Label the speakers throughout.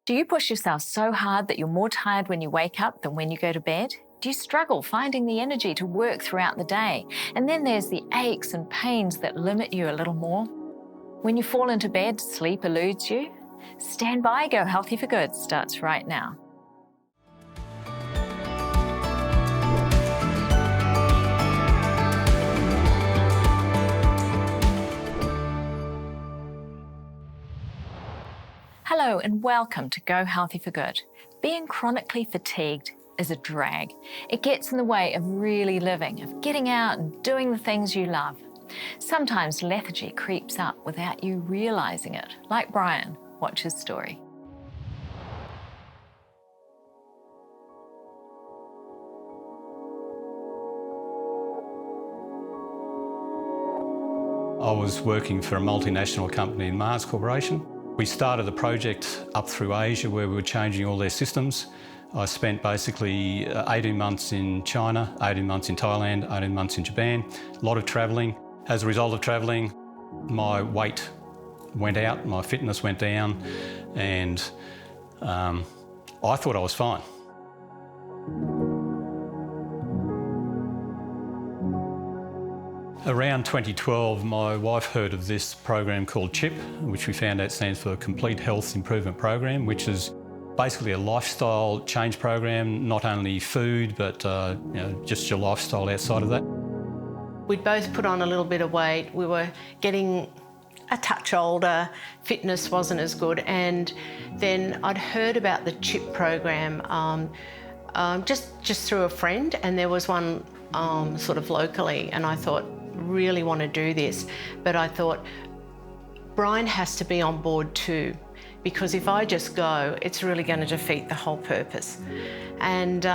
Speaker 1: Do you push yourself so hard that you're more tired when you wake up than when you go to bed? Do you struggle finding the energy to work throughout the day? And then there's the aches and pains that limit you a little more. When you fall into bed, sleep eludes you? Stand by, Go Healthy for Good starts right now. Hello and welcome to Go Healthy for Good. Being chronically fatigued is a drag. It gets in the way of really living, of getting out and doing the things you love. Sometimes lethargy creeps up without you realizing it, like Brian. Watch his story.
Speaker 2: I was working for a multinational company, Mars Corporation. We started the project up through Asia where we were changing all their systems. I spent basically 18 months in China, 18 months in Thailand, 18 months in Japan, a lot of travelling. As a result of travelling, my weight went out, my fitness went down, and I thought I was fine. Around 2012, my wife heard of this program called CHIP, which we found out stands for Complete Health Improvement Program, which is basically a lifestyle change program, not only food, but just your lifestyle outside of that.
Speaker 3: We'd both put on a little bit of weight. We were getting a touch older, fitness wasn't as good, and then I'd heard about the CHIP program just through a friend, and there was one sort of locally, and I thought, really want to do this. But I thought, Brian has to be on board too, because if I just go, it's really going to defeat the whole purpose. And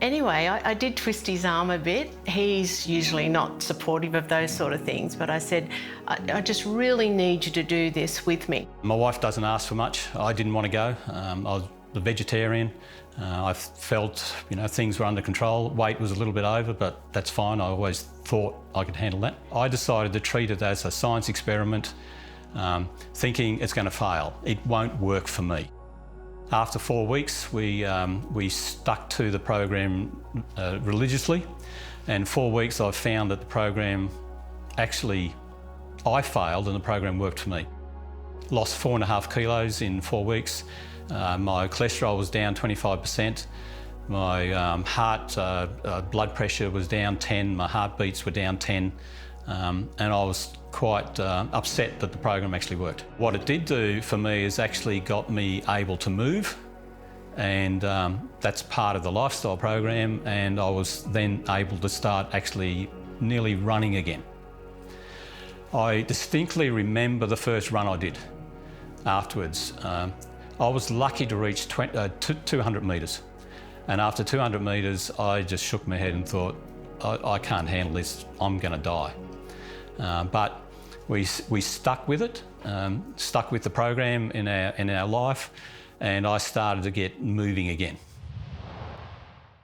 Speaker 3: anyway, I did twist his arm a bit. He's usually not supportive of those sort of things, but I said, I just really need you to do this with me.
Speaker 2: My wife doesn't ask for much. I didn't want to go. I was a vegetarian. I felt, things were under control. Weight was a little bit over, but that's fine. I always thought I could handle that. I decided to treat it as a science experiment, thinking it's going to fail. It won't work for me. After 4 weeks, we stuck to the program religiously, and 4 weeks I found that the program actually, I failed and the program worked for me. Lost 4.5 kilos in 4 weeks. My cholesterol was down 25%. My heart blood pressure was down 10. My heartbeats were down 10. And I was quite upset that the program actually worked. What it did do for me is actually got me able to move, and that's part of the lifestyle program, and I was then able to start actually nearly running again. I distinctly remember the first run I did afterwards. I was lucky to reach 200 metres, and after 200 metres I just shook my head and thought, I can't handle this, I'm going to die. But we stuck with it, stuck with the program in our life, and I started to get moving again.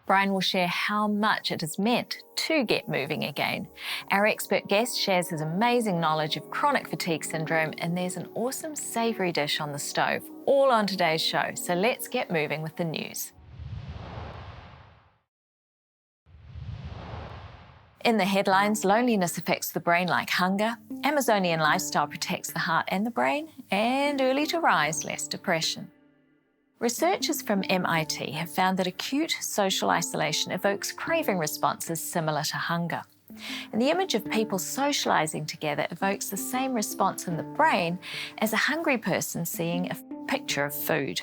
Speaker 1: Brian will share how much it has meant to get moving again. Our expert guest shares his amazing knowledge of chronic fatigue syndrome, and there's an awesome savoury dish on the stove, all on today's show. So let's get moving with the news. In the headlines, loneliness affects the brain like hunger, Amazonian lifestyle protects the heart and the brain, and early to rise, less depression. Researchers from MIT have found that acute social isolation evokes craving responses similar to hunger. And the image of people socialising together evokes the same response in the brain as a hungry person seeing a picture of food.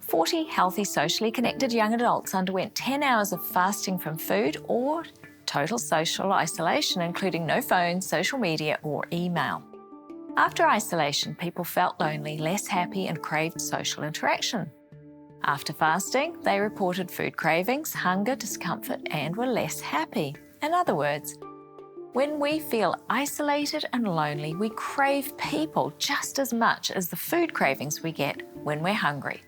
Speaker 1: 40 healthy, socially connected young adults underwent 10 hours of fasting from food or total social isolation, including no phone, social media, or email. After isolation, people felt lonely, less happy, and craved social interaction. After fasting, they reported food cravings, hunger, discomfort, and were less happy. In other words, when we feel isolated and lonely, we crave people just as much as the food cravings we get when we're hungry.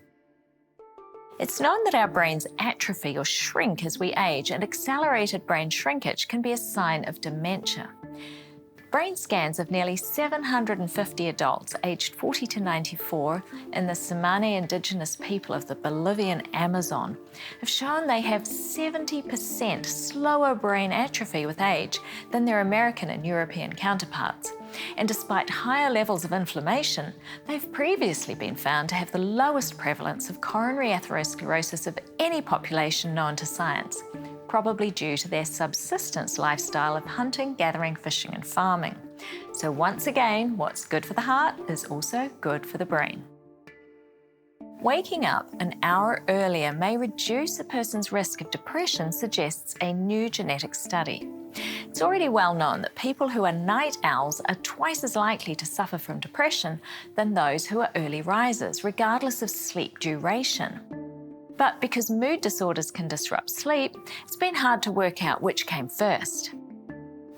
Speaker 1: It's known that our brains atrophy or shrink as we age, and accelerated brain shrinkage can be a sign of dementia. Brain scans of nearly 750 adults aged 40 to 94 in the Tsimane indigenous people of the Bolivian Amazon have shown they have 70% slower brain atrophy with age than their American and European counterparts. And despite higher levels of inflammation, they've previously been found to have the lowest prevalence of coronary atherosclerosis of any population known to science, probably due to their subsistence lifestyle of hunting, gathering, fishing and farming. So once again, what's good for the heart is also good for the brain. Waking up an hour earlier may reduce a person's risk of depression, suggests a new genetic study. It's already well known that people who are night owls are twice as likely to suffer from depression than those who are early risers, regardless of sleep duration. But because mood disorders can disrupt sleep, it's been hard to work out which came first.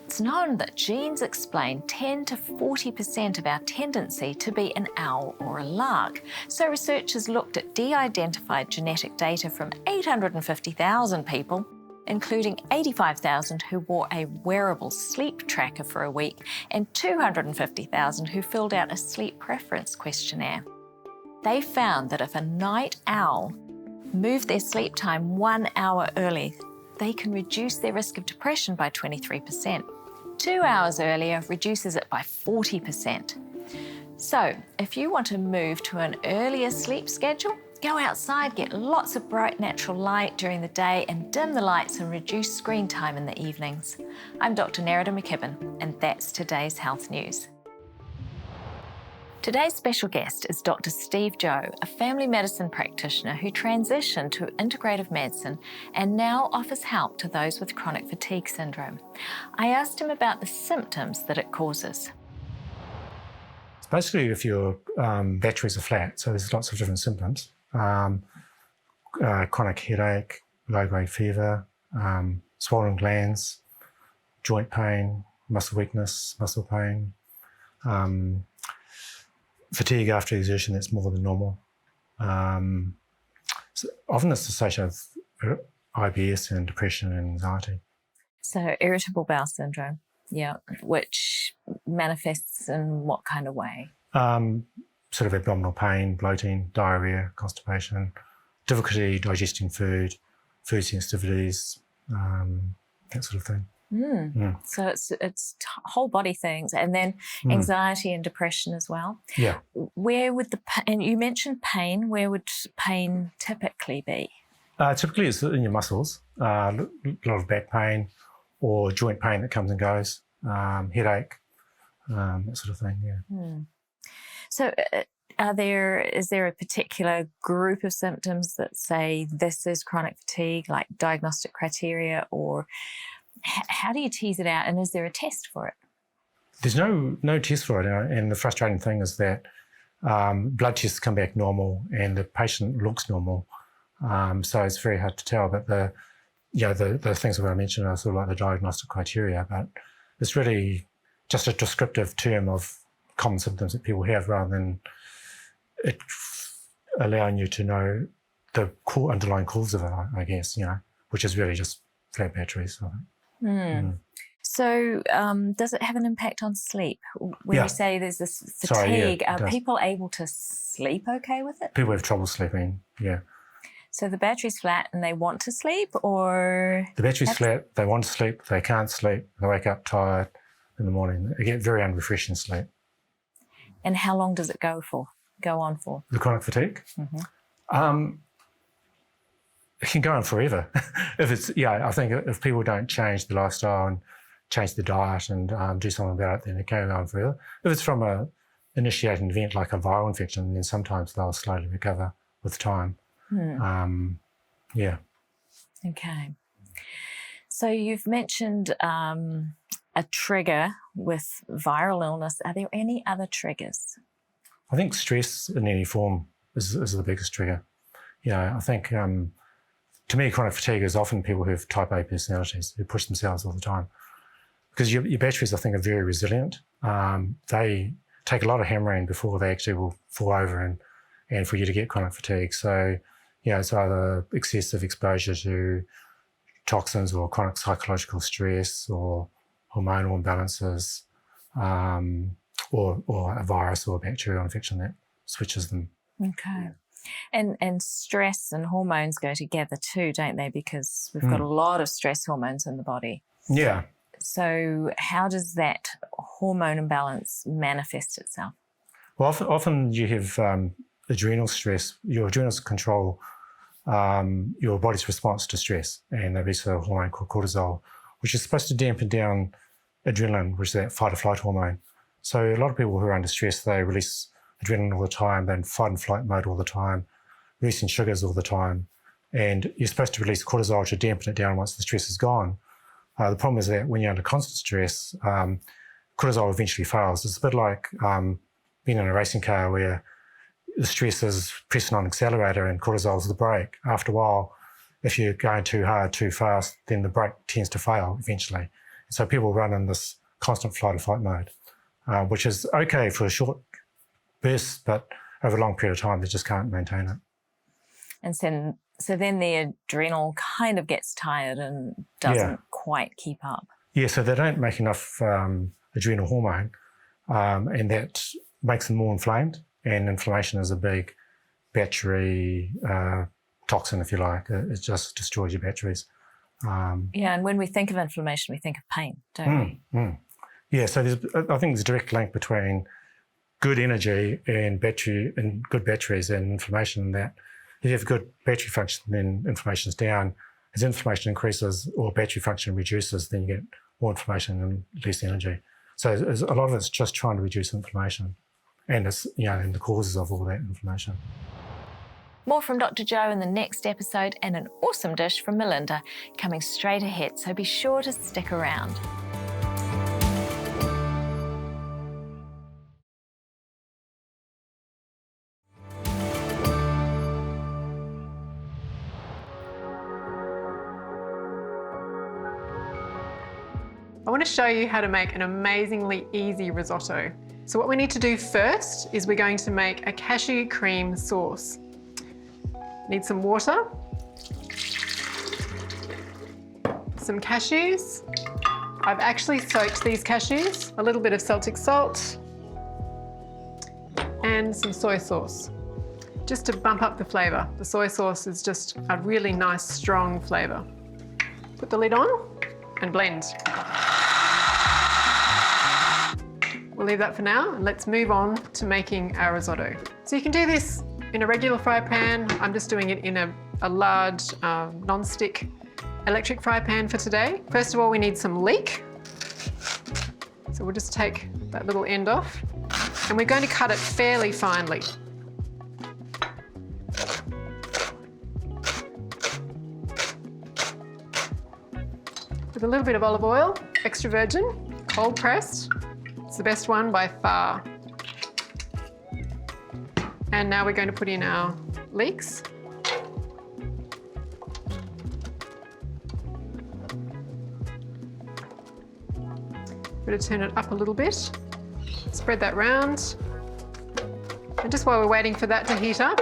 Speaker 1: It's known that genes explain 10 to 40% of our tendency to be an owl or a lark. So researchers looked at de-identified genetic data from 850,000 people, including 85,000 who wore a wearable sleep tracker for a week and 250,000 who filled out a sleep preference questionnaire. They found that if a night owl moved their sleep time 1 hour early, they can reduce their risk of depression by 23%. 2 hours earlier reduces it by 40%. So if you want to move to an earlier sleep schedule, go outside, get lots of bright natural light during the day and dim the lights and reduce screen time in the evenings. I'm Dr. Nerida McKibben, and that's today's health news. Today's special guest is Dr. Steve Joe, a family medicine practitioner who transitioned to integrative medicine and now offers help to those with chronic fatigue syndrome. I asked him about the symptoms that it causes.
Speaker 4: It's basically if your batteries are flat, so there's lots of different symptoms. Chronic headache, low-grade fever, swollen glands, joint pain, muscle weakness, muscle pain, fatigue after exertion that's more than normal. So often it's associated with IBS and depression and anxiety.
Speaker 1: So irritable bowel syndrome, yeah, which manifests in what kind of way?
Speaker 4: Sort of abdominal pain, bloating, diarrhea, constipation, difficulty digesting food, food sensitivities, that sort of thing.
Speaker 1: So it's whole body things, and then anxiety and depression as well.
Speaker 4: Yeah.
Speaker 1: Where would and you mentioned pain, where would pain typically be?
Speaker 4: Typically it's in your muscles, a lot of back pain or joint pain that comes and goes, headache, that sort of thing, yeah.
Speaker 1: So is there a particular group of symptoms that say this is chronic fatigue, like diagnostic criteria, or how do you tease it out, and is there a test for it?
Speaker 4: There's no test for it, and the frustrating thing is that blood tests come back normal and the patient looks normal, so it's very hard to tell. But the things that I mentioned are sort of like the diagnostic criteria, but it's really just a descriptive term of common symptoms that people have, rather than it allowing you to know the underlying cause of it, I guess, which is really just flat batteries.
Speaker 1: So does it have an impact on sleep? When you say there's this fatigue, are people able to sleep okay with it?
Speaker 4: People have trouble sleeping, yeah.
Speaker 1: So the battery's flat and they want to sleep, or? The
Speaker 4: battery's flat, they want to sleep, they can't sleep, they wake up tired in the morning. They get very unrefreshing sleep.
Speaker 1: And how long does it go on for?
Speaker 4: The chronic fatigue? It can go on forever. I think if people don't change the lifestyle and change the diet and do something about it, then it can go on forever. If it's from a initiating event like a viral infection, then sometimes they'll slowly recover with time.
Speaker 1: Okay. So you've mentioned a trigger with viral illness. Are there any other triggers?
Speaker 4: I think stress in any form is the biggest trigger. I think to me, chronic fatigue is often people who have type A personalities, who push themselves all the time. Because your batteries, I think, are very resilient. They take a lot of hammering before they actually will fall over and for you to get chronic fatigue. So, it's either excessive exposure to toxins or chronic psychological stress or hormonal imbalances, or a virus or a bacterial infection that switches them.
Speaker 1: Okay. And stress and hormones go together too, don't they? Because we've got a lot of stress hormones in the body.
Speaker 4: Yeah.
Speaker 1: So how does that hormone imbalance manifest itself?
Speaker 4: Well, often you have adrenal stress. Your adrenals control your body's response to stress, and they release a hormone called cortisol, which is supposed to dampen down adrenaline, which is that fight or flight hormone. So a lot of people who are under stress, they release adrenaline all the time, they're in fight and flight mode all the time, releasing sugars all the time, and you're supposed to release cortisol to dampen it down once the stress is gone. The problem is that when you're under constant stress, cortisol eventually fails. It's a bit like being in a racing car where the stress is pressing on the accelerator and cortisol is the brake. After a while, if you're going too hard, too fast, then the brake tends to fail eventually. So people run in this constant flight or fight mode, which is okay for a short burst, but over a long period of time, they just can't maintain it.
Speaker 1: And so then the adrenal kind of gets tired and doesn't quite keep up.
Speaker 4: Yeah, so they don't make enough adrenal hormone, and that makes them more inflamed. And inflammation is a big battery toxin, if you like. It just destroys your batteries.
Speaker 1: Yeah, and when we think of inflammation, we think of pain, don't we?
Speaker 4: Yeah, so I think there's a direct link between good energy and good batteries and inflammation. In that if you have good battery function, then inflammation's down. As inflammation increases or battery function reduces, then you get more inflammation and less energy. So a lot of it's just trying to reduce inflammation, and it's and the causes of all that inflammation.
Speaker 1: More from Dr. Joe in the next episode, and an awesome dish from Melinda coming straight ahead, so be sure to stick around.
Speaker 5: I want to show you how to make an amazingly easy risotto. So what we need to do first is we're going to make a cashew cream sauce. Need some water, some cashews. I've actually soaked these cashews, a little bit of Celtic salt, and some soy sauce, just to bump up the flavour. The soy sauce is just a really nice, strong flavour. Put the lid on and blend. We'll leave that for now, and let's move on to making our risotto. So you can do this in a regular fry pan. I'm just doing it in a large non-stick electric fry pan for today. First of all, we need some leek. So we'll just take that little end off, and we're going to cut it fairly finely. With a little bit of olive oil, extra virgin, cold pressed. It's the best one by far. And now we're going to put in our leeks. We're going to turn it up a little bit. Spread that round. And just while we're waiting for that to heat up,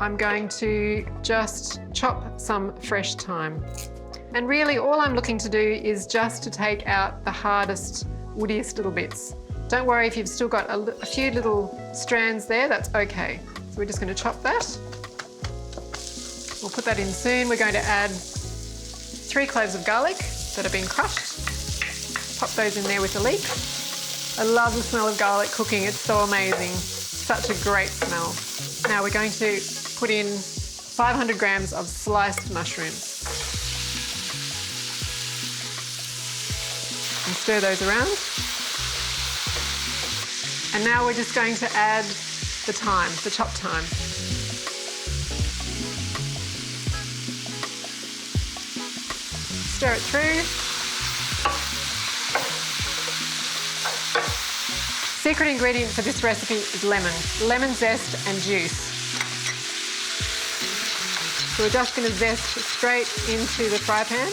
Speaker 5: I'm going to just chop some fresh thyme. And really all I'm looking to do is just to take out the hardest, woodiest little bits. Don't worry if you've still got a few little strands there, that's okay. So we're just going to chop that. We'll put that in soon. We're going to add 3 cloves of garlic that have been crushed. Pop those in there with the leek. I love the smell of garlic cooking, it's so amazing. Such a great smell. Now we're going to put in 500 grams of sliced mushrooms. And stir those around. And now we're just going to add the thyme, the chopped thyme. Stir it through. Secret ingredient for this recipe is lemon zest and juice. So we're just going to zest straight into the fry pan.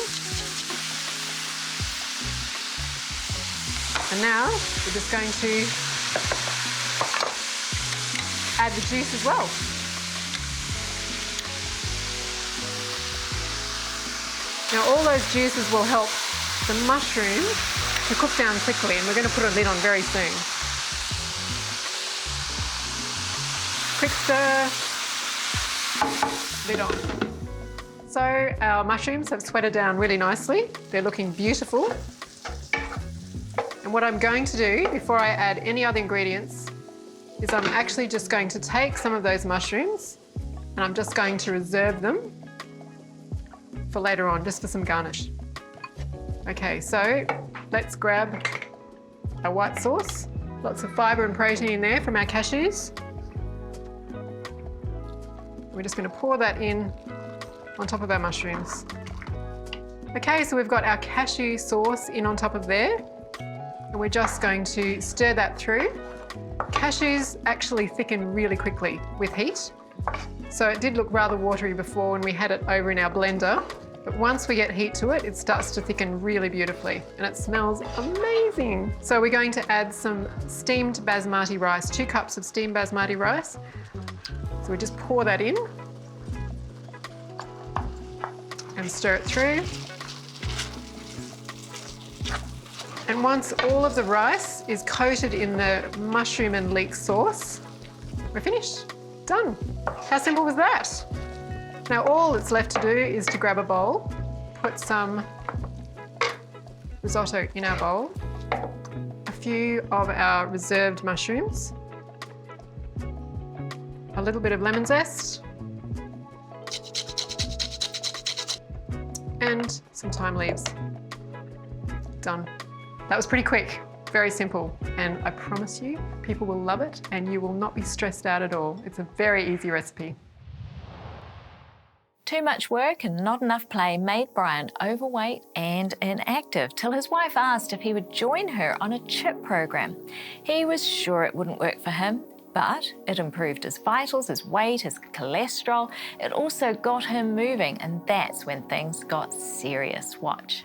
Speaker 5: And now we're just going to add the juice as well. Now all those juices will help the mushroom to cook down quickly, and we're going to put a lid on very soon. Quick stir, lid on. So our mushrooms have sweated down really nicely. They're looking beautiful. And what I'm going to do before I add any other ingredients is I'm actually just going to take some of those mushrooms and I'm just going to reserve them for later on, just for some garnish. Okay, so let's grab our white sauce. Lots of fibre and protein in there from our cashews. We're just going to pour that in on top of our mushrooms. Okay, so we've got our cashew sauce in on top of there, and we're just going to stir that through. Cashews actually thicken really quickly with heat, so it did look rather watery before when we had it over in our blender, but once we get heat to it, it starts to thicken really beautifully, and it smells amazing. So we're going to add some steamed basmati rice, 2 cups of steamed basmati rice. So we just pour that in and stir it through. And once all of the rice is coated in the mushroom and leek sauce, we're finished. Done. How simple was that? Now all that's left to do is to grab a bowl, put some risotto in our bowl, a few of our reserved mushrooms, a little bit of lemon zest, and some thyme leaves. Done. That was pretty quick, very simple, and I promise you, people will love it and you will not be stressed out at all. It's a very easy recipe.
Speaker 1: Too much work and not enough play made Brian overweight and inactive till his wife asked if he would join her on a CHIP program. He was sure it wouldn't work for him, but it improved his vitals, his weight, his cholesterol. It also got him moving, and that's when things got serious. Watch.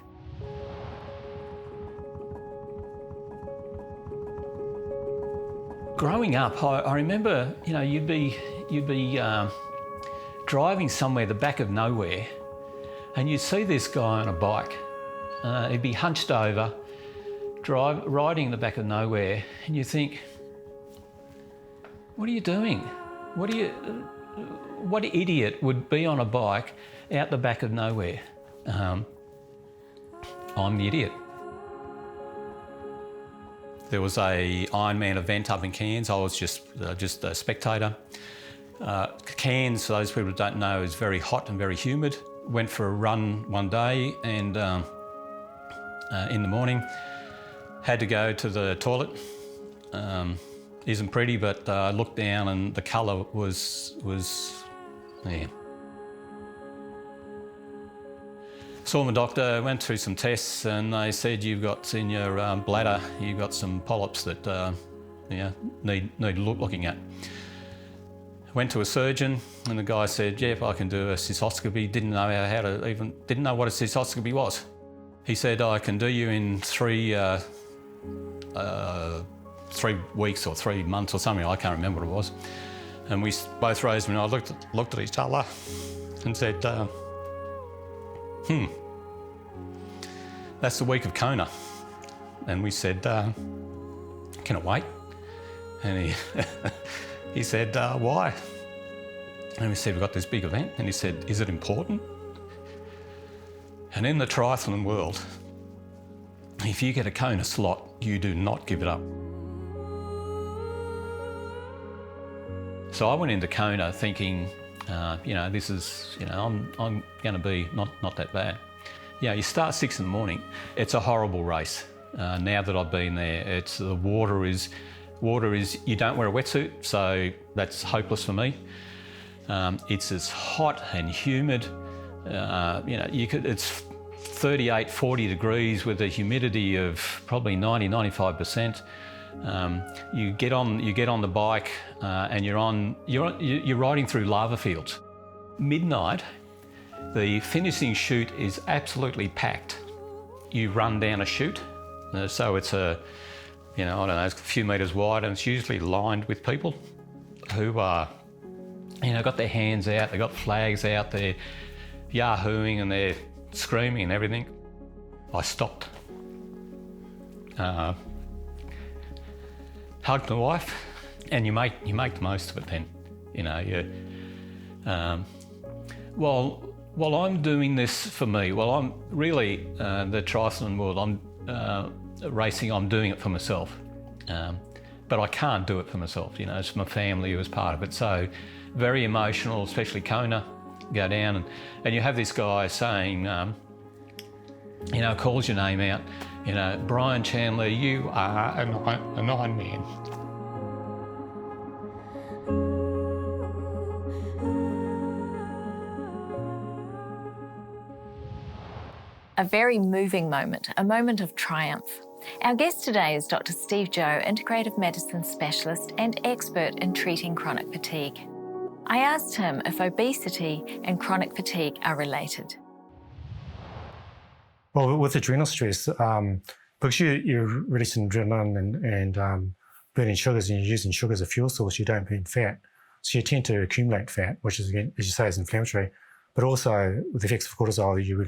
Speaker 2: Growing up, I remember, you'd be driving somewhere the back of nowhere, and you'd see this guy on a bike. He'd be hunched over, riding the back of nowhere, and you think, what are you doing? What idiot would be on a bike out the back of nowhere? I'm the idiot. There was a Ironman event up in Cairns. I was just a spectator. Cairns, for those people who don't know, is very hot and very humid. Went for a run one day and in the morning, had to go to the toilet. Isn't pretty, but I looked down and the colour was yeah. Saw my doctor, went through some tests, and they said you've got in your bladder, you've got some polyps that need looking at. Went to a surgeon, and the guy said, "Yeah, I can do a cystoscopy." Didn't know didn't know what a cystoscopy was. He said, "I can do you in 3 weeks or 3 months or something." I can't remember what it was. And we both raised, and I looked at each other and said, that's the week of Kona. And we said, can it wait? And he said, why? And we said, we've got this big event. And he said, is it important? And in the triathlon world, if you get a Kona slot, you do not give it up. So I went into Kona thinking, this is, I'm going to be not that bad. You start 6 in the morning. It's a horrible race. Now that I've been there, the water is, you don't wear a wetsuit, so that's hopeless for me. It's as hot and humid. It's 38, 40 degrees with a humidity of probably 90-95%. You get on the bike and you're riding through lava fields. Midnight, the finishing chute is absolutely packed. You run down a chute, so it's a few metres wide, and it's usually lined with people who are, got their hands out, they've got flags out, they're yahooing and they're screaming and everything. I stopped hugged my wife, and you make the most of it then. You know, while I'm doing this for me, while I'm really the triathlon world, I'm racing, I'm doing it for myself. But I can't do it for myself, you know, it's my family who is part of it. So very emotional, especially Kona, go down and you have this guy saying, you know, calls your name out, you know, Brian Chandler, you are an Ironman.
Speaker 1: A very moving moment, a moment of triumph. Our guest today is Dr. Steve Joe, integrative medicine specialist and expert in treating chronic fatigue. I asked him if obesity and chronic fatigue are related.
Speaker 4: Well, with adrenal stress, because you're releasing adrenaline and burning sugars, and you're using sugar as a fuel source, you don't burn fat. So you tend to accumulate fat, which is, again, as you say, is inflammatory. But also, with the effects of cortisol, you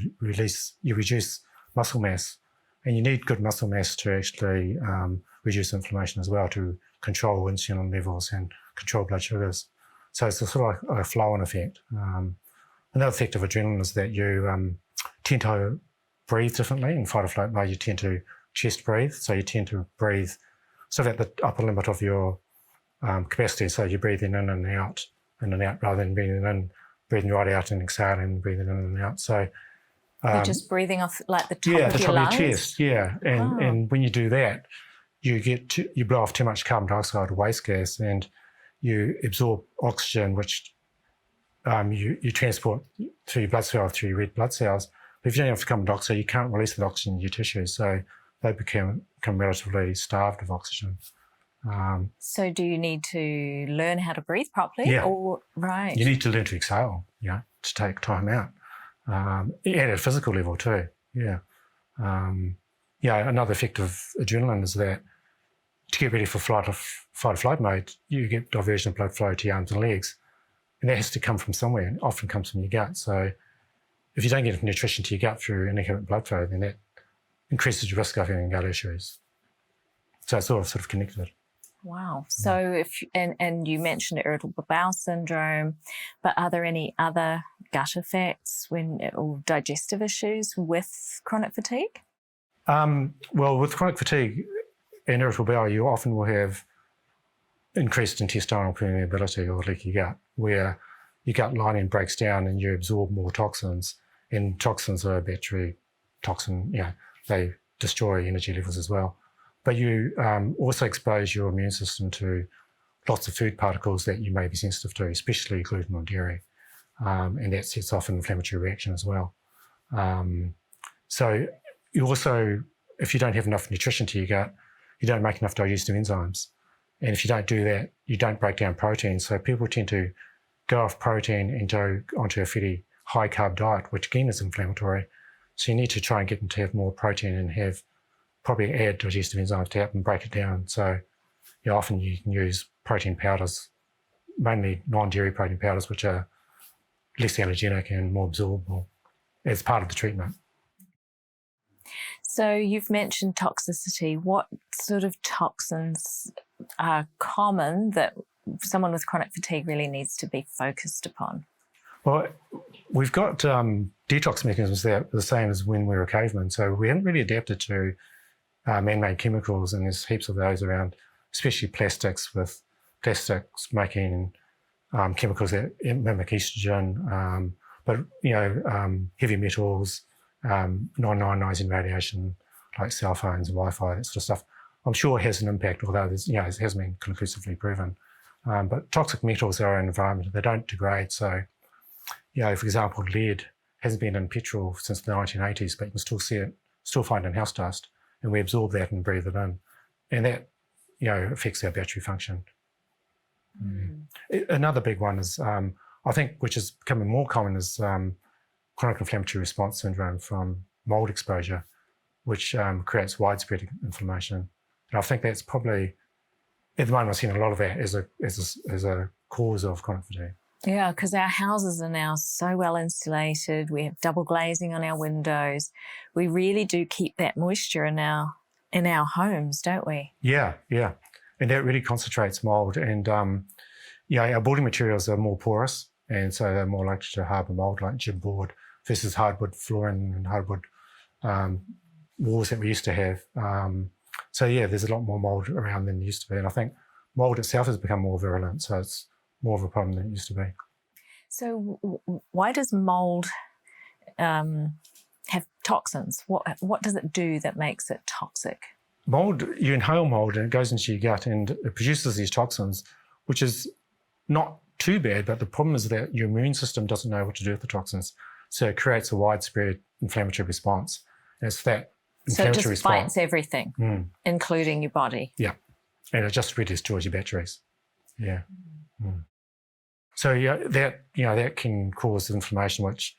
Speaker 4: reduce muscle mass. And you need good muscle mass to actually reduce inflammation as well, to control insulin levels and control blood sugars. So it's a sort of like a flow-on effect. Another effect of adrenaline is that you tend to breathe differently. In fight or flight mode, you tend to chest breathe. So you tend to breathe sort of at the upper limit of your capacity. So you're breathing in and out, rather than breathing in, breathing right out and exhaling, breathing in and out. So
Speaker 1: You're just breathing off like the top
Speaker 4: the
Speaker 1: of your
Speaker 4: top
Speaker 1: lungs?
Speaker 4: of your chest, yeah. And when you do that, you blow off too much carbon dioxide or waste gas, and you absorb oxygen, which you transport through your blood cells, through your red blood cells. But if you don't have carbon dioxide, you can't release that oxygen in your tissues, so they become relatively starved of oxygen.
Speaker 1: So do you need to learn how to breathe properly?
Speaker 4: Yeah.
Speaker 1: Right.
Speaker 4: You need to learn to exhale, to take time out. At a physical level too, yeah. Another effect of adrenaline is that to get ready for fight or flight mode, you get diversion of blood flow to your arms and legs, and that has to come from somewhere, and often comes from your gut. So if you don't get nutrition to your gut through inadequate blood flow, then that increases your risk of having gut issues. So it's all sort of connected.
Speaker 1: Wow. So and you mentioned irritable bowel syndrome, but are there any other gut effects or digestive issues with chronic fatigue?
Speaker 4: Well, with chronic fatigue and irritable bowel, you often will have increased intestinal permeability or leaky gut, where your gut lining breaks down and you absorb more toxins. And toxins are a battery toxin, they destroy energy levels as well. But you also expose your immune system to lots of food particles that you may be sensitive to, especially gluten or dairy. And that sets off an inflammatory reaction as well. So you also, if you don't have enough nutrition to your gut, you don't make enough digestive enzymes. And if you don't do that, you don't break down protein. So people tend to go off protein and go onto a fairly high carb diet, which again is inflammatory. So you need to try and get them to have more protein and probably add digestive enzymes to help them break it down. So often you can use protein powders, mainly non-dairy protein powders, which are less allergenic and more absorbable as part of the treatment.
Speaker 1: So you've mentioned toxicity. What sort of toxins are common that someone with chronic fatigue really needs to be focused upon?
Speaker 4: Well, we've got detox mechanisms that are the same as when we were cavemen. So we haven't really adapted to man-made chemicals, and there's heaps of those around, especially plastics, with plastics making chemicals that mimic estrogen, but heavy metals, non-ionizing radiation like cell phones and Wi-Fi, that sort of stuff. I'm sure it has an impact, although it hasn't been conclusively proven. But toxic metals are in the environment; they don't degrade. So, for example, lead hasn't been in petrol since the 1980s, but you can still find it in house dust. And we absorb that and breathe it in. And that, affects our battery function. Another big one is, I think, which is becoming more common, is chronic inflammatory response syndrome from mold exposure, which creates widespread inflammation. And I think that's probably, at the moment, I've seen a lot of that as a cause of chronic fatigue.
Speaker 1: Yeah, because our houses are now so well insulated. We have double glazing on our windows. We really do keep that moisture in our in our homes, don't we?
Speaker 4: Yeah. And that really concentrates mould. And, our building materials are more porous, and so they're more likely to harbour mould, like gym board versus hardwood flooring and hardwood walls that we used to have. There's a lot more mould around than there used to be. And I think mould itself has become more virulent, so it's more of a problem than it used to be.
Speaker 1: So why does mould have toxins? What does it do that makes it toxic?
Speaker 4: Mould, you inhale mould and it goes into your gut and it produces these toxins, which is not too bad, but the problem is that your immune system doesn't know what to do with the toxins. So it creates a widespread inflammatory response. And it's that inflammatory response.
Speaker 1: So it just fights everything, including your body.
Speaker 4: Yeah. And it just really destroys your batteries. Yeah. So that can cause inflammation, which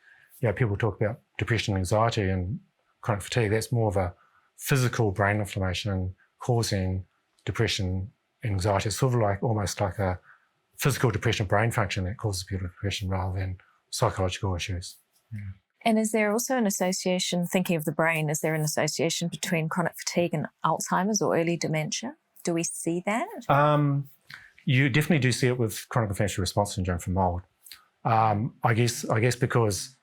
Speaker 4: people talk about depression, anxiety, and chronic fatigue. That's more of a physical brain inflammation causing depression, anxiety. It's sort of almost like a physical depression brain function that causes people depression rather than psychological issues. Yeah.
Speaker 1: And is there also an association, thinking of the brain, is there an association between chronic fatigue and Alzheimer's or early dementia? Do we see that?
Speaker 4: You definitely do see it with chronic inflammatory response syndrome from mould. I guess because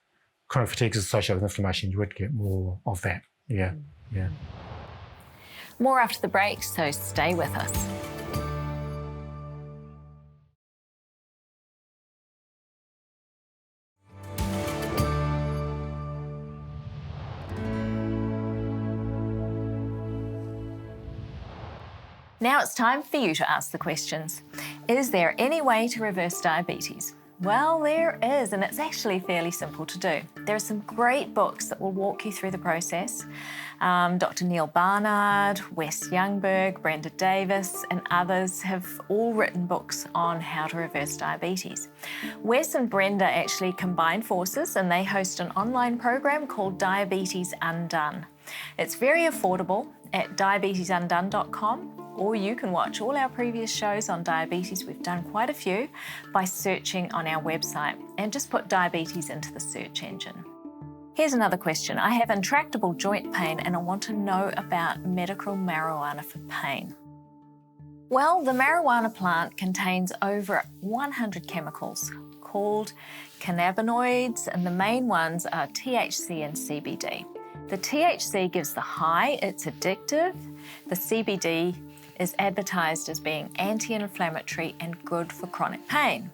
Speaker 4: chronic fatigue is associated with inflammation, you would get more of that. Yeah.
Speaker 1: More after the break, so stay with us. Now it's time for you to ask the questions. Is there any way to reverse diabetes? Well, there is, and it's actually fairly simple to do. There are some great books that will walk you through the process. Dr. Neil Barnard, Wes Youngberg, Brenda Davis, and others have all written books on how to reverse diabetes. Wes and Brenda actually combine forces and they host an online program called Diabetes Undone. It's very affordable at diabetesundone.com. Or you can watch all our previous shows on diabetes, we've done quite a few, by searching on our website and just put diabetes into the search engine. Here's another question. I have intractable joint pain and I want to know about medical marijuana for pain. Well, the marijuana plant contains over 100 chemicals called cannabinoids, and the main ones are THC and CBD. The THC gives the high, it's addictive. The CBD is advertised as being anti-inflammatory and good for chronic pain.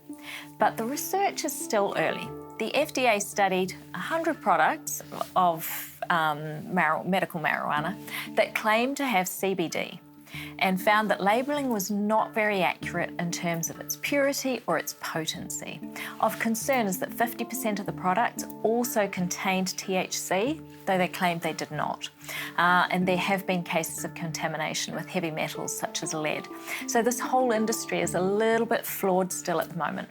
Speaker 1: But the research is still early. The FDA studied 100 products of medical marijuana that claimed to have CBD and found that labelling was not very accurate in terms of its purity or its potency. Of concern is that 50% of the products also contained THC, though they claimed they did not. And there have been cases of contamination with heavy metals such as lead. So this whole industry is a little bit flawed still at the moment.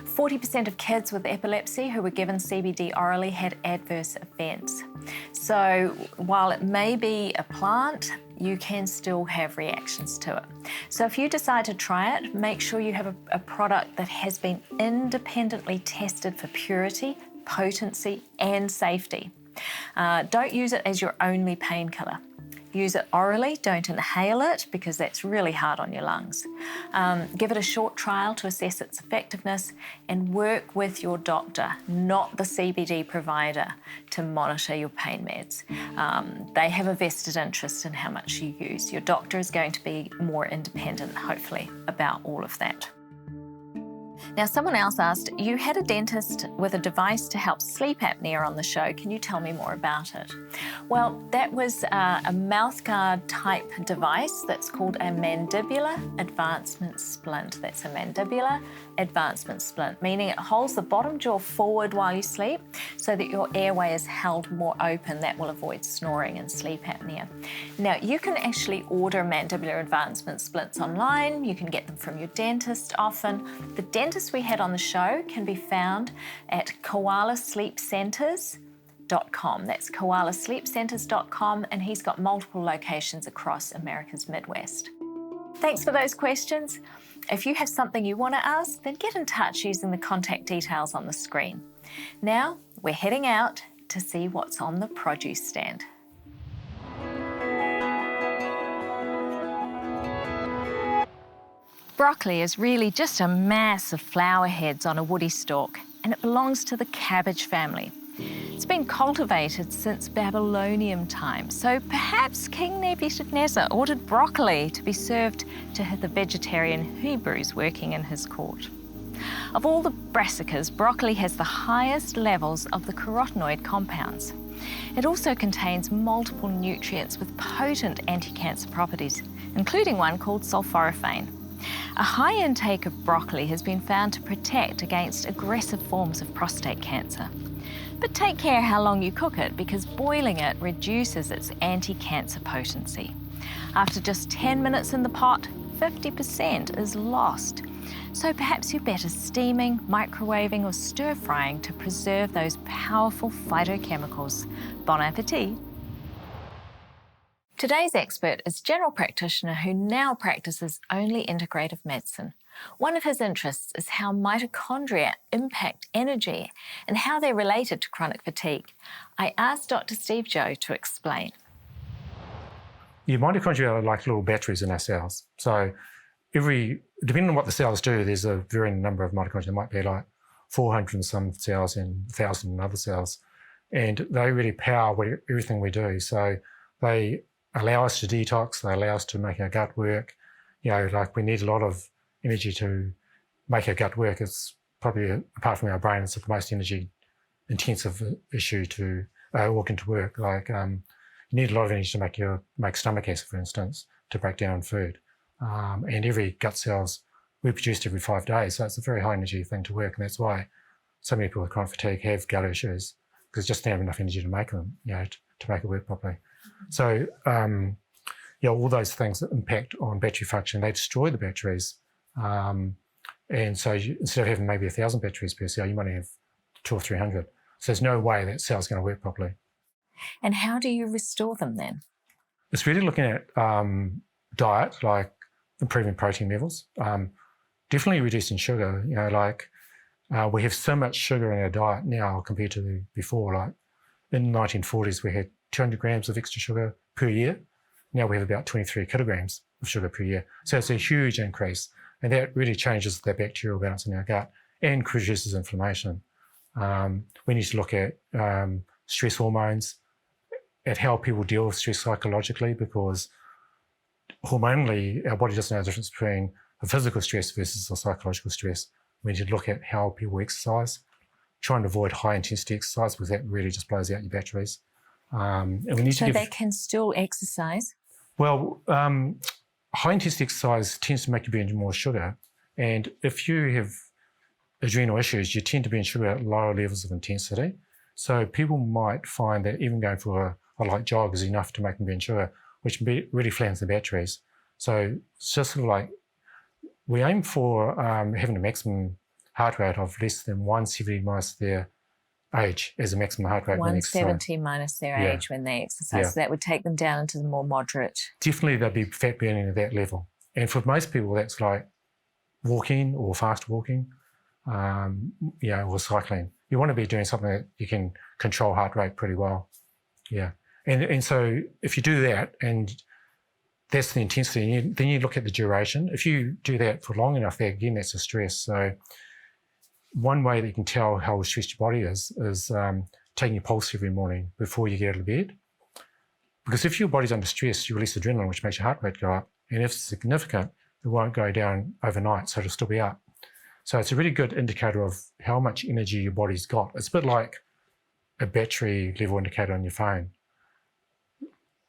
Speaker 1: 40% of kids with epilepsy who were given CBD orally had adverse events. So while it may be a plant, you can still have reactions to it. So if you decide to try it, make sure you have a product that has been independently tested for purity, potency, and safety. Don't use it as your only painkiller. Use it orally, don't inhale it because that's really hard on your lungs. Give it a short trial to assess its effectiveness and work with your doctor, not the CBD provider, to monitor your pain meds. They have a vested interest in how much you use. Your doctor is going to be more independent, hopefully, about all of that. Now, someone else asked, you had a dentist with a device to help sleep apnea on the show. Can you tell me more about it? Well, that was a mouthguard type device that's called a mandibular advancement splint. That's a mandibular advancement splint, meaning it holds the bottom jaw forward while you sleep so that your airway is held more open. That will avoid snoring and sleep apnea. Now, you can actually order mandibular advancement splints online. You can get them from your dentist often. The dentist we had on the show can be found at koalasleepcenters.com. That's koalasleepcenters.com, and he's got multiple locations across America's Midwest. Thanks for those questions. If you have something you want to ask, then get in touch using the contact details on the screen. Now, we're heading out to see what's on the produce stand. Broccoli is really just a mass of flower heads on a woody stalk, and it belongs to the cabbage family. It's been cultivated since Babylonian times, so perhaps King Nebuchadnezzar ordered broccoli to be served to the vegetarian Hebrews working in his court. Of all the brassicas, broccoli has the highest levels of the carotenoid compounds. It also contains multiple nutrients with potent anti-cancer properties, including one called sulforaphane. A high intake of broccoli has been found to protect against aggressive forms of prostate cancer. But take care how long you cook it, because boiling it reduces its anti-cancer potency. After just 10 minutes in the pot, 50% is lost. So perhaps you're better steaming, microwaving or stir-frying to preserve those powerful phytochemicals. Bon appetit! Today's expert is a general practitioner who now practices only integrative medicine. One of his interests is how mitochondria impact energy and how they're related to chronic fatigue. I asked Dr. Steve Joe to explain.
Speaker 4: Your mitochondria are like little batteries in our cells. So depending on what the cells do, there's a varying number of mitochondria. There might be like 400 in some cells and 1,000 in other cells. And they really power everything we do. So they allow us to detox, they allow us to make our gut work. Like we need a lot of energy to make our gut work. It's probably, apart from our brain, it's the most energy intensive issue to organ to work. Like you need a lot of energy to make stomach acid, for instance, to break down food. And every gut cells we produce every 5 days. So it's a very high energy thing to work. And that's why so many people with chronic fatigue have gut issues, because just don't have enough energy to make them, to make it work properly. So, all those things that impact on battery function, they destroy the batteries. And so instead of having maybe 1,000 batteries per cell, you might have 200 or 300. So there's no way that cell's going to work properly.
Speaker 1: And how do you restore them then?
Speaker 4: It's really looking at diet, like improving protein levels, definitely reducing sugar. We have so much sugar in our diet now compared to before. Like in the 1940s, we had 200 grams of extra sugar per year. Now we have about 23 kilograms of sugar per year. So it's a huge increase. And that really changes the bacterial balance in our gut and reduces inflammation. We need to look at stress hormones, at how people deal with stress psychologically, because hormonally, our body doesn't know the difference between a physical stress versus a psychological stress. We need to look at how people exercise, try and avoid high intensity exercise, because that really just blows out your batteries. And we need
Speaker 1: they can still exercise?
Speaker 4: Well, high intensity exercise tends to make you burn more sugar. And if you have adrenal issues, you tend to burn sugar at lower levels of intensity. So people might find that even going for a light jog is enough to make them burn sugar, which really flattens the batteries. So it's just sort of like, we aim for having a maximum heart rate of less than 170 minus their age as a maximum heart rate.
Speaker 1: 170 minus their age when they exercise.
Speaker 4: Yeah.
Speaker 1: So that would take them down into the more moderate.
Speaker 4: Definitely they'll be fat burning at that level. And for most people, that's like walking or fast walking, or cycling. You want to be doing something that you can control heart rate pretty well. Yeah. And so if you do that, and that's the intensity, then you look at the duration. If you do that for long enough, again, that's a stress. So one way that you can tell how stressed your body is taking your pulse every morning before you get out of bed. Because if your body's under stress, you release adrenaline, which makes your heart rate go up. And if it's significant, it won't go down overnight, so it'll still be up. So it's a really good indicator of how much energy your body's got. It's a bit like a battery level indicator on your phone.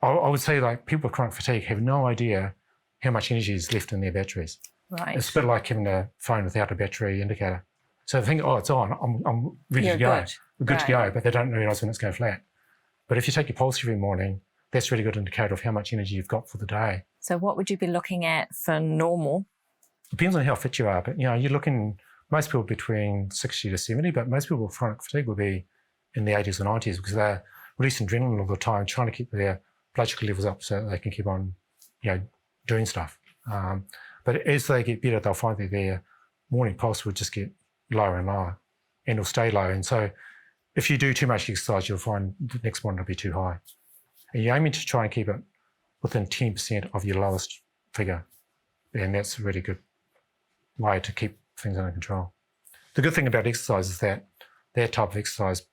Speaker 4: I would say, like, people with chronic fatigue have no idea how much energy is left in their batteries.
Speaker 1: Right.
Speaker 4: It's a bit like having a phone without a battery indicator. So they think, oh, it's on, I'm ready to go. We're good to go, but they don't realise when it's going flat. But if you take your pulse every morning, that's a really good indicator of how much energy you've got for the day.
Speaker 1: So what would you be looking at for normal?
Speaker 4: Depends on how fit you are, but you're looking, most people between 60 to 70, but most people with chronic fatigue will be in the 80s and 90s because they're releasing adrenaline all the time, trying to keep their blood sugar levels up so that they can keep on, doing stuff. But as they get better, they'll find that their morning pulse will just get lower and lower, and it'll stay low. And so if you do too much exercise, you'll find the next morning will be too high. And you're aiming to try and keep it within 10% of your lowest figure. And that's a really good way to keep things under control. The good thing about exercise is that type of exercise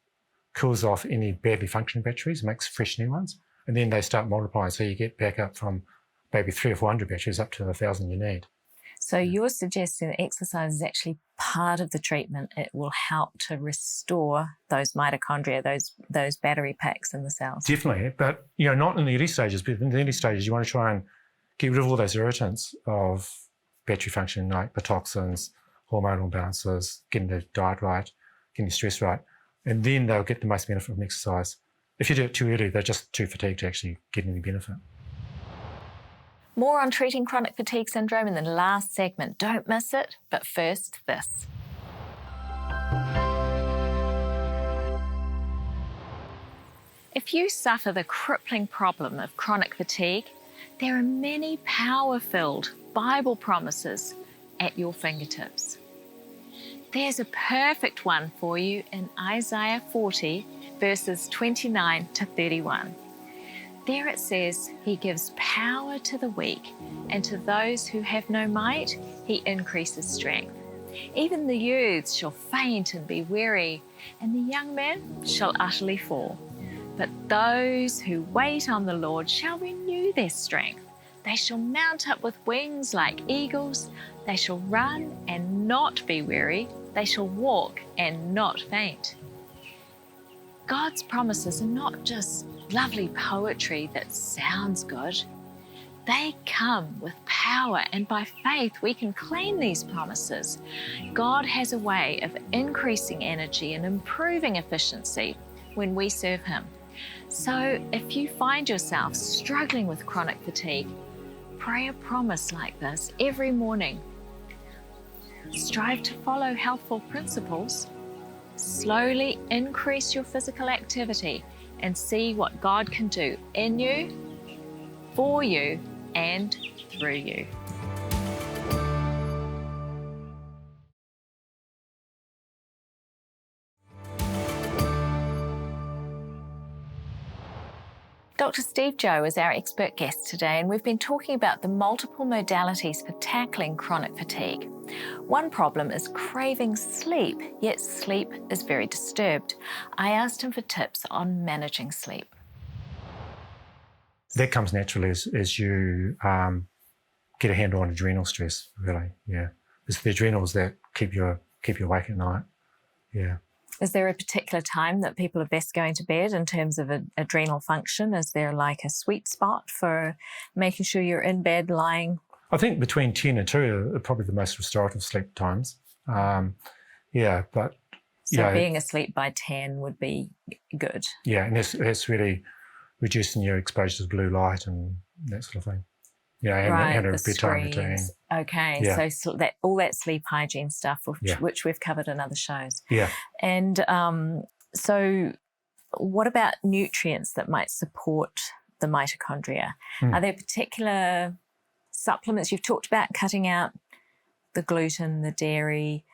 Speaker 4: cools off any badly functioning batteries, makes fresh new ones, and then they start multiplying. So you get back up from maybe 300 or 400 batteries up to the 1,000 you need.
Speaker 1: So you're suggesting that exercise is actually part of the treatment. It will help to restore those mitochondria, those battery packs in the cells.
Speaker 4: Definitely, but not in the early stages. But in the early stages, you want to try and get rid of all those irritants of battery function, like the toxins, hormonal imbalances, getting the diet right, getting the stress right, and then they'll get the most benefit from exercise. If you do it too early, they're just too fatigued to actually get any benefit.
Speaker 1: More on treating chronic fatigue syndrome in the last segment. Don't miss it. But first, this. If you suffer the crippling problem of chronic fatigue, there are many power-filled Bible promises at your fingertips. There's a perfect one for you in Isaiah 40, verses 29 to 31. There it says, He gives power to the weak, and to those who have no might, He increases strength. Even the youths shall faint and be weary, and the young men shall utterly fall. But those who wait on the Lord shall renew their strength. They shall mount up with wings like eagles. They shall run and not be weary. They shall walk and not faint. God's promises are not just lovely poetry that sounds good. They come with power, and by faith we can claim these promises. God has a way of increasing energy and improving efficiency when we serve Him. So if you find yourself struggling with chronic fatigue, pray a promise like this every morning. Strive to follow healthful principles. Slowly increase your physical activity and see what God can do in you, for you, and through you. Dr. Steve Joe is our expert guest today, and we've been talking about the multiple modalities for tackling chronic fatigue. One problem is craving sleep, yet sleep is very disturbed. I asked him for tips on managing sleep.
Speaker 4: That comes naturally as you get a handle on adrenal stress, really, yeah. It's the adrenals that keep you awake at night, yeah.
Speaker 1: Is there a particular time that people are best going to bed in terms of adrenal function? Is there like a sweet spot for making sure you're in bed lying?
Speaker 4: I think between 10 and 2 are probably the most restorative sleep times. Yeah, but...
Speaker 1: So being asleep by 10 would be good?
Speaker 4: Yeah, and that's really reducing your exposure to blue light and that sort of thing. Yeah, and a bedtime routine.
Speaker 1: Okay,
Speaker 4: yeah.
Speaker 1: So that all that sleep hygiene stuff, which we've covered in other shows.
Speaker 4: Yeah.
Speaker 1: And so what about nutrients that might support the mitochondria? Are there particular supplements? You've talked about cutting out the gluten, the dairy,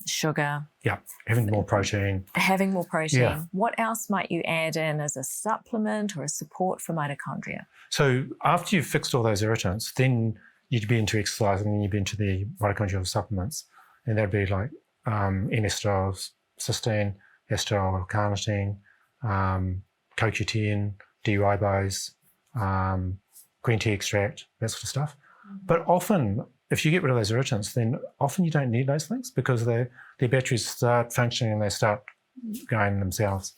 Speaker 1: sugar.
Speaker 4: Yeah, having more protein.
Speaker 1: Yeah. What else might you add in as a supplement or a support for mitochondria?
Speaker 4: So after you've fixed all those irritants, then you'd be into exercise, and then you'd be into the mitochondrial supplements. And that'd be like N-estrol, cysteine, estrol, carnitine, CoQ10, D-ribose, green tea extract, that sort of stuff. But often, if you get rid of those irritants, then often you don't need those things because their batteries start functioning and they start going themselves.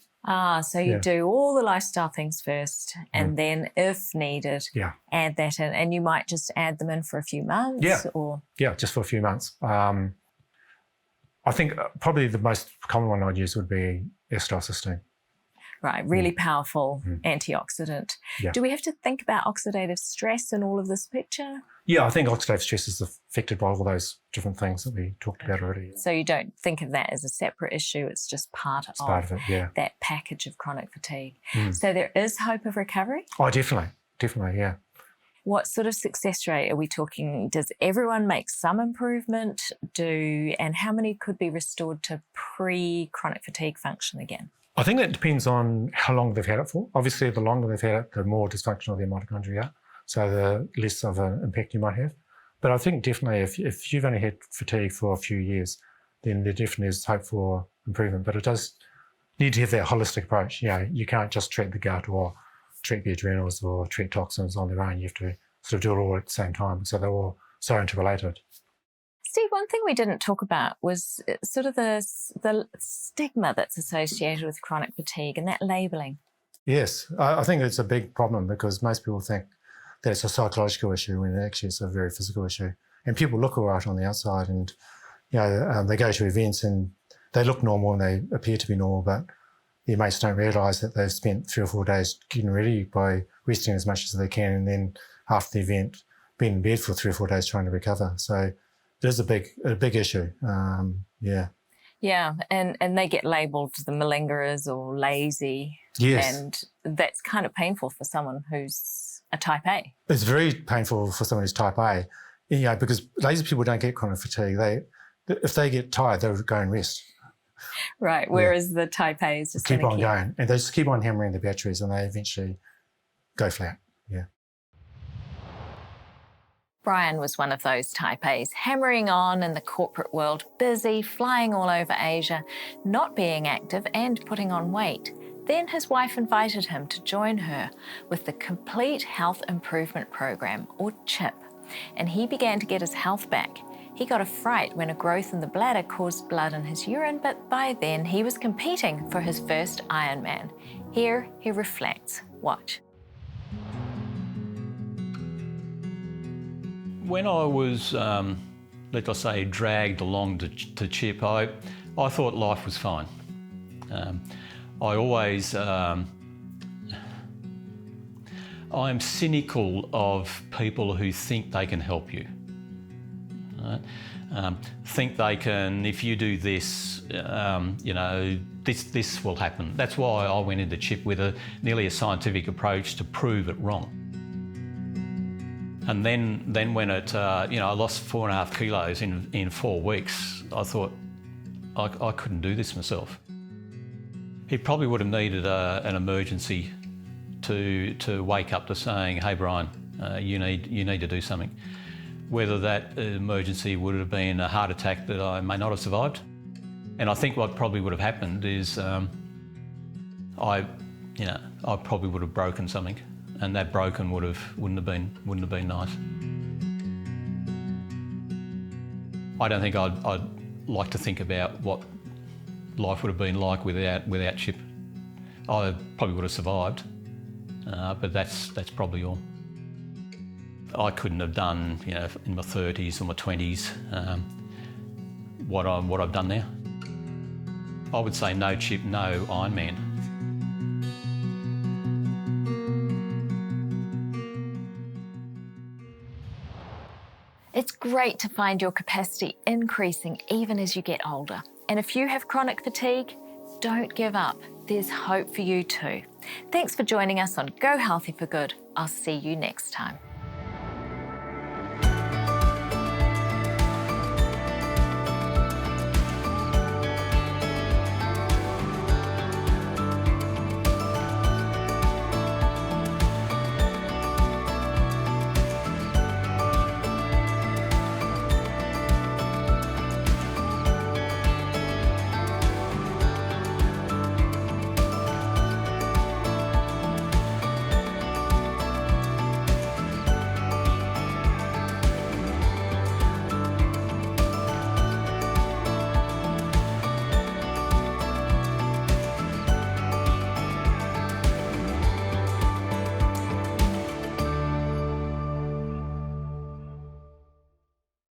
Speaker 1: So you do all the lifestyle things first, and then, if needed, add that in. And you might just add them in for a few months?
Speaker 4: Yeah, just for a few months. I think probably the most common one I'd use would be estrol cysteine.
Speaker 1: Right, really powerful antioxidant.
Speaker 4: Yeah.
Speaker 1: Do we have to think about oxidative stress in all of this picture?
Speaker 4: Yeah, I think oxidative stress is affected by all those different things that we talked about already.
Speaker 1: So you don't think of that as a separate issue, it's just part of
Speaker 4: it,
Speaker 1: that package of chronic fatigue. So there is hope of recovery?
Speaker 4: Oh, definitely, yeah.
Speaker 1: What sort of success rate are we talking? Does everyone make some improvement? And how many could be restored to pre-chronic fatigue function again?
Speaker 4: I think that depends on how long they've had it for. Obviously, the longer they've had it, the more dysfunctional their mitochondria are, so the less of an impact you might have. But I think definitely if you've only had fatigue for a few years, then there definitely is hope for improvement. But it does need to have that holistic approach. You can't just treat the gut or treat the adrenals or treat toxins on their own. You have to sort of do it all at the same time. So they're all so interrelated.
Speaker 1: Steve, one thing we didn't talk about was sort of the stigma that's associated with chronic fatigue and that labelling.
Speaker 4: Yes, I think it's a big problem because most people think that it's a psychological issue when actually it's a very physical issue. And people look all right on the outside and, they go to events and they look normal and they appear to be normal, but their mates don't realise that they've spent 3 or 4 days getting ready by resting as much as they can and then after the event being in bed for 3 or 4 days trying to recover. So it is a big issue,
Speaker 1: Yeah, and they get labelled the malingerers or lazy.
Speaker 4: Yes.
Speaker 1: And that's kind of painful for someone who's a type A.
Speaker 4: It's very painful for someone who's type A, because lazy people don't get chronic fatigue. If they get tired, they'll go and rest.
Speaker 1: Right, whereas the type A is just
Speaker 4: keep on going. And they just keep on hammering the batteries and they eventually go flat, yeah.
Speaker 1: Brian was one of those type A's, hammering on in the corporate world, busy, flying all over Asia, not being active and putting on weight. Then his wife invited him to join her with the Complete Health Improvement Program, or CHIP, and he began to get his health back. He got a fright when a growth in the bladder caused blood in his urine, but by then he was competing for his first Ironman. Here he reflects. Watch.
Speaker 2: When I was, let us say, dragged along to CHIP, I thought life was fine. I always, I'm cynical of people who think they can help you. Right? Think they can, if you do this, this will happen. That's why I went into CHIP with nearly a scientific approach to prove it wrong. And then when I lost 4.5 kilos in 4 weeks, I thought I couldn't do this myself. He probably would have needed an emergency to wake up to saying, "Hey Brian, you need to do something." Whether that emergency would have been a heart attack that I may not have survived, and I think what probably would have happened is I probably would have broken something. And that broken wouldn't have been nice. I don't think I'd like to think about what life would have been like without CHIP. I probably would have survived, but that's probably all. I couldn't have done, in my 30s or my 20s, what I've done now. I would say no CHIP, no Ironman.
Speaker 1: It's great to find your capacity increasing even as you get older. And if you have chronic fatigue, don't give up. There's hope for you too. Thanks for joining us on Go Healthy for Good. I'll see you next time.